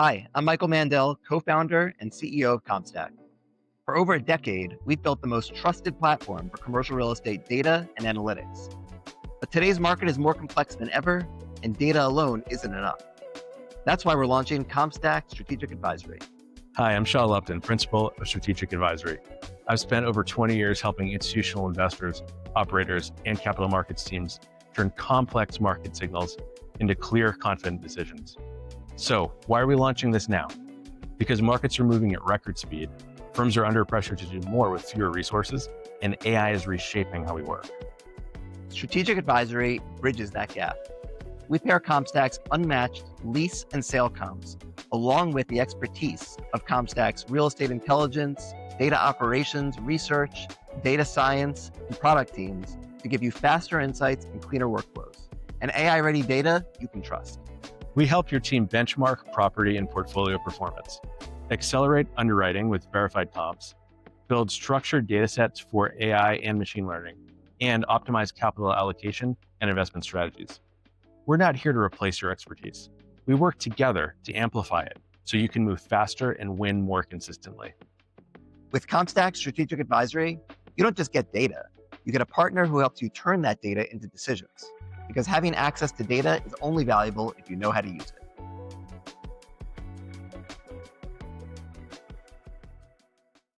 Hi, I'm Michael Mandel, co-founder and CEO of CompStak. For over a decade, we've built the most trusted platform for commercial real estate data and analytics. But today's market is more complex than ever, and data alone isn't enough. That's why we're launching CompStak Strategic Advisory. Hi, I'm Shaw Lupton, Principal of Strategic Advisory. I've spent over 20 years helping institutional investors, operators, and capital markets teams turn complex market signals into clear, confident decisions. So why are we launching this now? Because markets are moving at record speed, firms are under pressure to do more with fewer resources, and AI is reshaping how we work. Strategic Advisory bridges that gap. We pair CompStak's unmatched lease and sale comps, along with the expertise of CompStak's real estate intelligence, data operations, research, data science, and product teams to give you faster insights and cleaner workflows, and AI-ready data you can trust. We help your team benchmark property and portfolio performance, accelerate underwriting with verified comps, build structured data sets for AI and machine learning, and optimize capital allocation and investment strategies. We're not here to replace your expertise. We work together to amplify it so you can move faster and win more consistently. With CompStak Strategic Advisory, you don't just get data, you get a partner who helps you turn that data into decisions. Because having access to data is only valuable if you know how to use it.